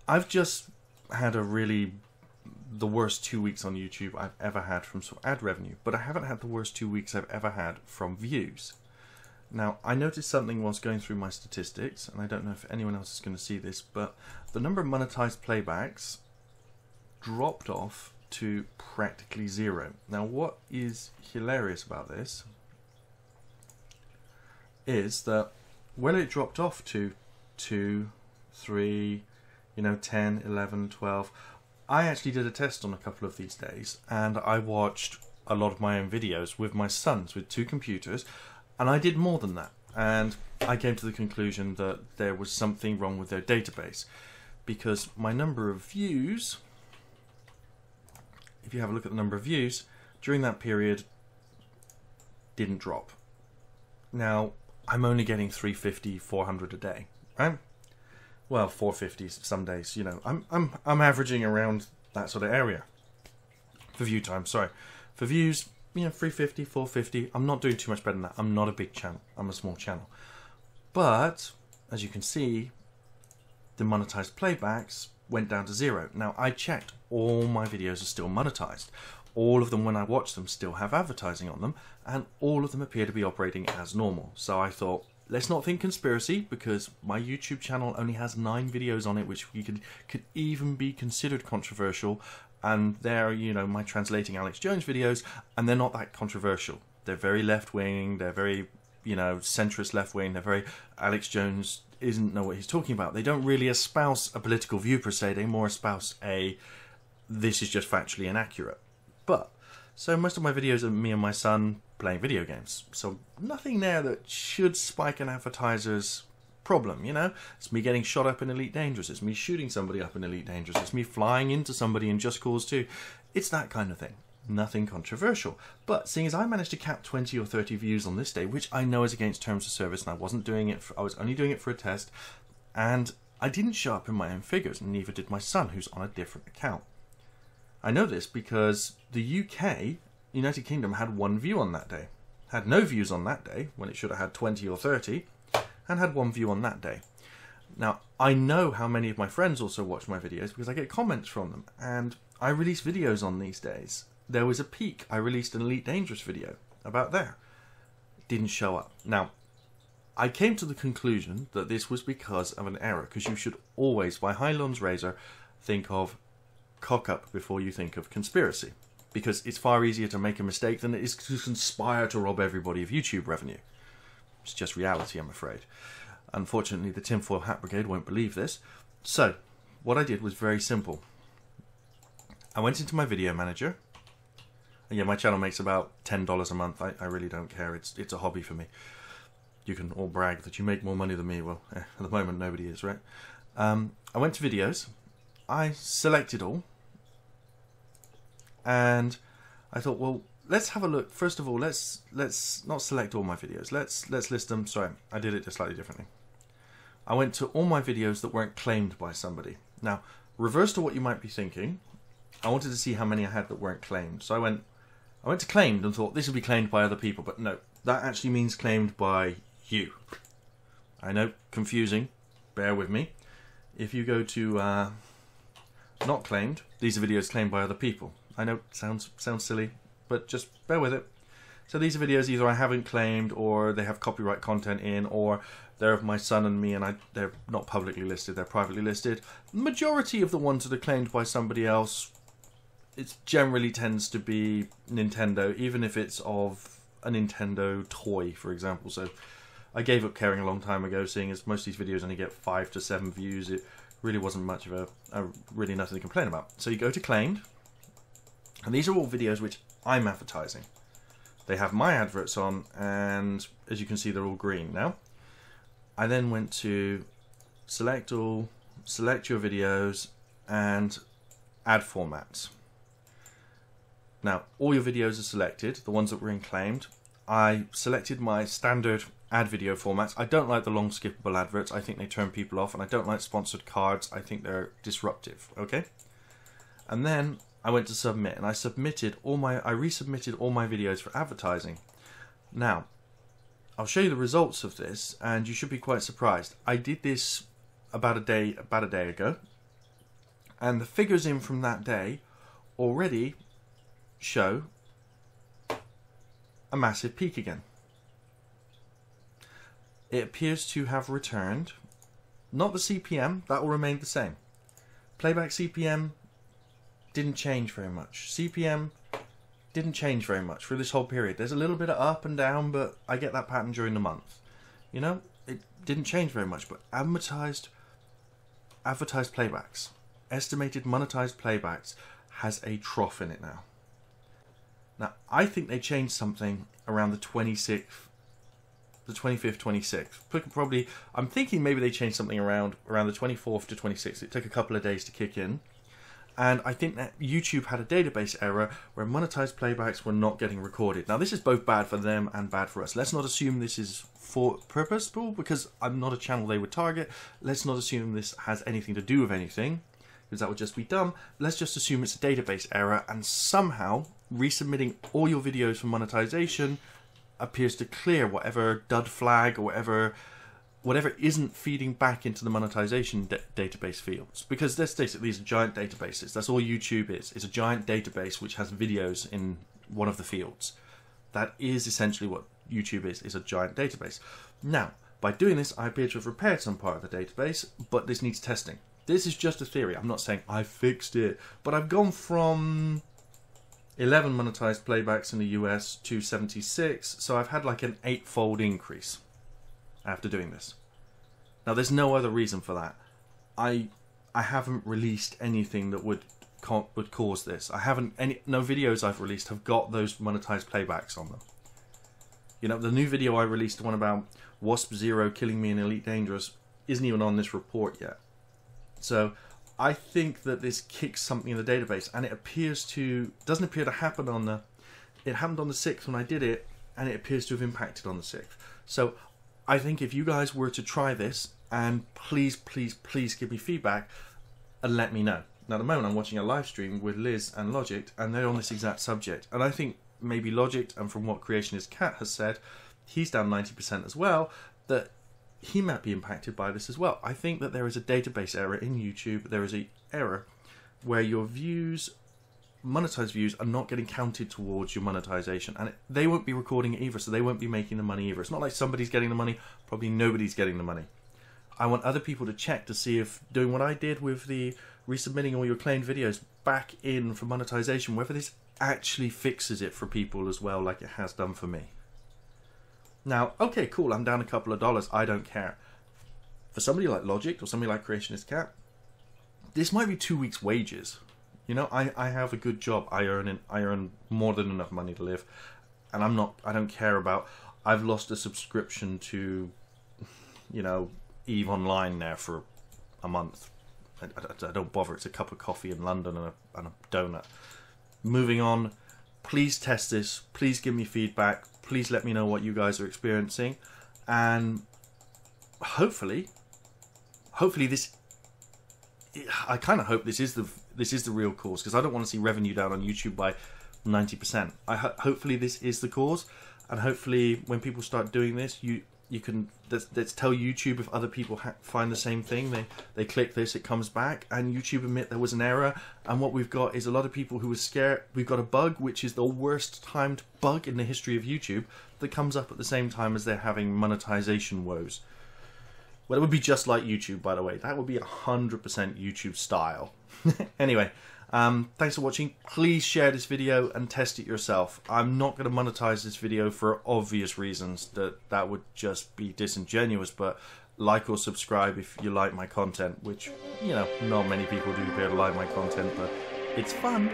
I've just had the worst 2 weeks on YouTube I've ever had from ad revenue, but I haven't had the worst 2 weeks I've ever had from views. Now, I noticed something whilst going through my statistics, and I don't know if anyone else is going to see this, but the number of monetized playbacks dropped off to practically zero. Now, what is hilarious about this is that when it dropped off to 2, 3, 10, 11, 12, I actually did a test on a couple of these days, and I watched a lot of my own videos with my sons with 2 computers, and I did more than that. And I came to the conclusion that there was something wrong with their database, because my number of views, if you have a look at the number of views, during that period didn't drop. Now, I'm only getting 350, 400 a day, right? Well, 450 some days, I'm averaging around that sort of area for view time. Sorry, for views, 350, 450. I'm not doing too much better than that. I'm not a big channel. I'm a small channel. But as you can see, the monetized playbacks went down to 0. Now, I checked. All my videos are still monetized. All of them, when I watch them, still have advertising on them, and all of them appear to be operating as normal. So I thought, let's not think conspiracy, because my YouTube channel only has 9 videos on it, which could even be considered controversial. And they're, my translating Alex Jones videos, and they're not that controversial. They're very left-wing, they're very, centrist left-wing, they're very, Alex Jones doesn't know what he's talking about. They don't really espouse a political view per se, they more espouse this is just factually inaccurate. But, so most of my videos are me and my son playing video games. So nothing there that should spike an advertiser's problem, It's me getting shot up in Elite Dangerous, it's me shooting somebody up in Elite Dangerous, it's me flying into somebody in Just Cause 2. It's that kind of thing. Nothing controversial. But seeing as I managed to cap 20 or 30 views on this day, which I know is against terms of service, and I wasn't doing it I was only doing it for a test, and I didn't show up in my own figures, and neither did my son, who's on a different account. I know this because the UK, United Kingdom, had 1 view on that day. Had no views on that day, when it should have had 20 or 30, and had 1 view on that day. Now, I know how many of my friends also watch my videos because I get comments from them, and I release videos on these days. There was a peak. I released an Elite Dangerous video about there. It didn't show up. Now, I came to the conclusion that this was because of an error, because you should always, by Hylon's razor, think of cock up before you think of conspiracy, because it's far easier to make a mistake than it is to conspire to rob everybody of YouTube revenue. It's just reality, I'm afraid. Unfortunately, the Tinfoil Hat Brigade won't believe this. So, what I did was very simple. I went into my video manager. And yeah, my channel makes about $10 a month. I really don't care. It's a hobby for me. You can all brag that you make more money than me. Well, at the moment, nobody is, right? I went to videos. I selected all. And I thought, well, let's have a look. First of all, let's not select all my videos. Let's list them. Sorry, I did it just slightly differently. I went to all my videos that weren't claimed by somebody. Now, reverse to what you might be thinking, I wanted to see how many I had that weren't claimed. So I went to claimed and thought this would be claimed by other people, but no, that actually means claimed by you. I know, confusing. Bear with me. If you go to not claimed, these are videos claimed by other people. I know, sounds silly, but just bear with it. So these are videos either I haven't claimed, or they have copyright content in, or they're of my son and me, and they're not publicly listed, they're privately listed. The majority of the ones that are claimed by somebody else, it generally tends to be Nintendo, even if it's of a Nintendo toy, for example. So I gave up caring a long time ago, seeing as most of these videos only get 5 to 7 views. It really wasn't much of really nothing to complain about. So you go to claimed, and these are all videos which I'm advertising. They have my adverts on, and as you can see, they're all green now. I then went to select all, select your videos, and add formats. Now, all your videos are selected, the ones that were in claimed. I selected my standard ad video formats. I don't like the long skippable adverts. I think they turn people off, and I don't like sponsored cards. I think they're disruptive, okay? And then I went to submit, and I resubmitted all my videos for advertising. Now, I'll show you the results of this, and you should be quite surprised. I did this about a day ago, And the figures in from that day already show a massive peak again. It appears to have returned, not the CPM, that will remain the same. Playback CPM didn't change very much. CPM didn't change very much for this whole period. There's a little bit of up and down, but I get that pattern during the month. You know, it didn't change very much, but advertised playbacks, estimated monetized playbacks, has a trough in it now. Now, I think they changed something around the 25th, 26th. Probably, I'm thinking maybe they changed something around the 24th to 26th. It took a couple of days to kick in. And I think that YouTube had a database error where monetized playbacks were not getting recorded. Now, this is both bad for them and bad for us. Let's not assume this is for purposeful, because I'm not a channel they would target. Let's not assume this has anything to do with anything, because that would just be dumb. Let's just assume it's a database error, and somehow resubmitting all your videos for monetization appears to clear whatever dud flag or whatever isn't feeding back into the monetization database fields. Because let's face it, these are giant databases. That's all YouTube is. It's a giant database which has videos in one of the fields. That is essentially what YouTube is a giant database. Now, by doing this, I appear to have repaired some part of the database, but this needs testing. This is just a theory. I'm not saying I fixed it, but I've gone from 11 monetized playbacks in the US to 76, so I've had like an 8-fold increase after doing this. Now, there's no other reason for that. I haven't released anything that would cause this. No videos I've released have got those monetized playbacks on them. You know, the new video I released, the one about Wasp Zero killing me in Elite Dangerous, isn't even on this report yet. So I think that this kicks something in the database, and it doesn't appear to happen on the. It happened on the 6th when I did it, and it appears to have impacted on the 6th. So I think if you guys were to try this, and please give me feedback and let me know. Now, at the moment, I'm watching a live stream with Liz and Logic, and they're on this exact subject. And I think maybe Logic, and from what Creationist Cat has said, he's down 90% as well, that he might be impacted by this as well. I think that there is a database error in YouTube. There is an error where your views, monetized views, are not getting counted towards your monetization, and they won't be recording it either, so they won't be making the money either. It's not like somebody's getting the money, probably nobody's getting the money. I want other people to check to see if doing what I did with the resubmitting all your claimed videos back in for monetization, whether this actually fixes it for people as well, like it has done for me. Now, okay, cool, I'm down a couple of dollars, I don't care. For somebody like Logic or somebody like Creationist Cat, this might be 2 weeks' wages. You know, I have a good job. I earn more than enough money to live, and I don't care about. I've lost a subscription to, you know, Eve Online now for a month. I don't bother. It's a cup of coffee in London and a donut. Moving on. Please test this. Please give me feedback. Please let me know what you guys are experiencing, and hopefully this. I kind of hope this is the real cause, because I don't want to see revenue down on YouTube by 90%. Hopefully this is the cause, and hopefully when people start doing this, you can let's tell YouTube if other people find the same thing. They click this, it comes back, and YouTube admit there was an error. And what we've got is a lot of people who are scared. We've got a bug, which is the worst timed bug in the history of YouTube, that comes up at the same time as they're having monetization woes. Well, it would be just like YouTube, by the way. That would be 100% YouTube style. Anyway, thanks for watching. Please share this video and test it yourself. I'm not going to monetize this video for obvious reasons. That would just be disingenuous, but like or subscribe if you like my content, which, you know, not many people do appear to like my content, but it's fun.